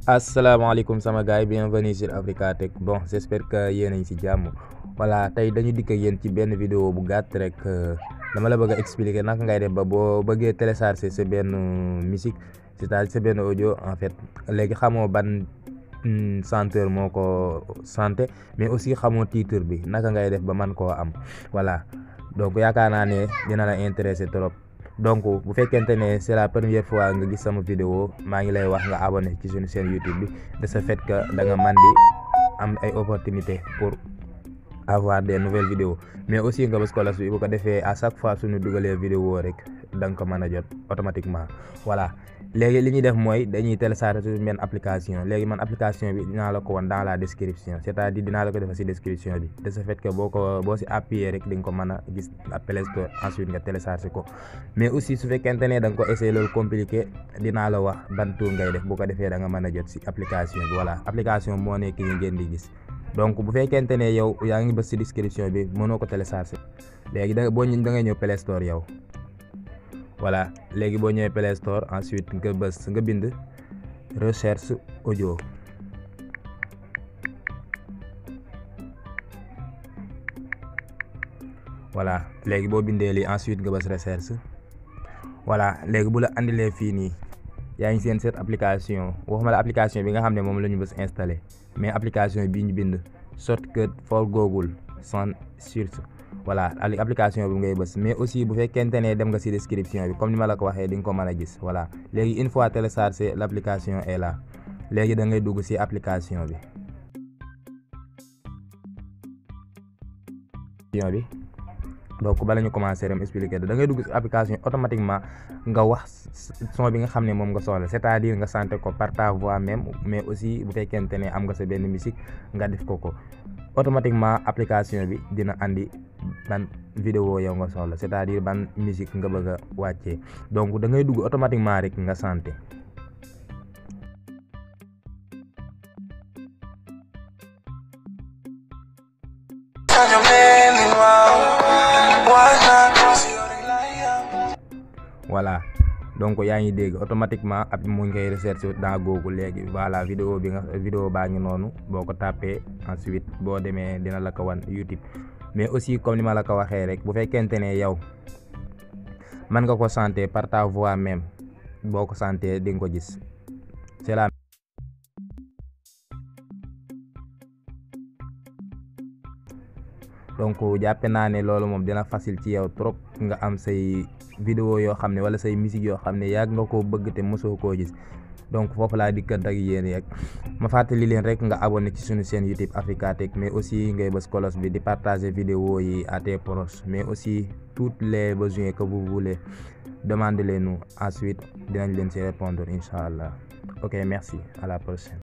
Asalaamaaleykum sama gars yi bienvenue sur Africa Tech. Bon, j'espère que yéen a ngi ci jàmm. Voilà, tey dañu dikk ak yéen ci benn vidéo bu gàtt rek. Dama la bëgg a expliquer naka ngay def ba boo bëggee télécharger sa benn musique, c'est-à-dire sa benn audio en fait. Léegi xamoo ban chanteur moo ko chanté, mais aussi xamoo titre bi naka ngay def ba man koo am. Voilà, donc yaakaar naa ne dina la intéresser trop. Donc bu fekkente ne c'est la première fois nga gis sama vidéo maa ngi lay wax nga abonné ci suñu chaîne YouTube bi de ce fait que da nga man di am ay opportunité pour avoir des nouvelles vidéos, mais aussi nga bës cloche bi bu ko defee à chaque fois suñu dugalee vidéo rek da nga ko mën a jot automatiquement. Voilà, léegi li ñuy def mooy dañuy télécharger suñu benn application. Léegi man application bi dinaa la ko wan dans la description, c'est-à-dire dinaa la ko defal ci description bi de ce fait que boo ci appuyer rek di nga ko mën a gis Play Store, ensuite nga télécharger ko. Mais aussi su fekkente ne da nga ko essayer loolu compliqué dinaa la wax ban tour ngay def bu ko defee da nga mën a jot ci application bi. Voilà, application moo nekk ni ngeen di gis. Donc bu fekkente ne yow yaa ngi bës ci description bi mënoo ko télécharger, léegi da ngay ñëw Play Store yow. Voilà, léegi boo ñëwee Play Store ensuite nga bind recherche audio. Voilà, léegi boo bindee lii ensuite nga bës recherche. Voilà, léegi bu la andilee fii nii yaa ngi seen cette application, waxuma la application bi nga xam ne moom la ñu bës installé, mais application bii ñu bind shortcut for Google sans search. Voilà, application bi ngay bës, mais aussi bu fekkente ne dem nga ci description bi comme ni ma la ko waxee di nga ko mën a gis. Voilà, léegi une fois téléchargé l'application est là. Léegi da ngay dugg ci application bi. Donc bala ñu commencer dem expliquer da ngay dugg ci application automatiquement nga wax son bi nga xam ne moom nga soxla, c'est-à-dire nga chanter ko par ta voix même, mais aussi bu fekkente ne am nga sa benn musique nga def ko automatiquement application bi dina andi ban vidéo yow nga soxla, c'est-à-dire ban musique nga bëgg a wàccee. Donc da ngay dugg automatiquement rek nga chanter. Voilà, donc yaa ngi dégg automatiquement ab mu ngi koy recherche dans Google. Léegi voilà, vidéo baa ngi noonu boo ko tapé ensuite boo demee dina la ko wan YouTube. Mais aussi comme ni ma la ko waxee rek bu fekkente ne yow mën nga ko chanter par ta voix même, boo ko chanter di nga ko gis. C'est la donc jàppe naa ne loolu moom dina facile ci yow trop nga am say vidéo yoo xam ne wala say musique yoo xam ne yàgg nga koo bëgg te mosoo koo gis. Donc foofu laa dikkat ak yéen rek ma fàttali leen rek nga abonné ci suñu chaîne YouTube Africa Tech, mais aussi ngay bës cloche bi di partager vidéo yi à tes proches, mais aussi tous les besoins que vous voulez demandez-les nous, ensuite dinañ leen ci répondre incha allah. Ok, merci, à la prochaine.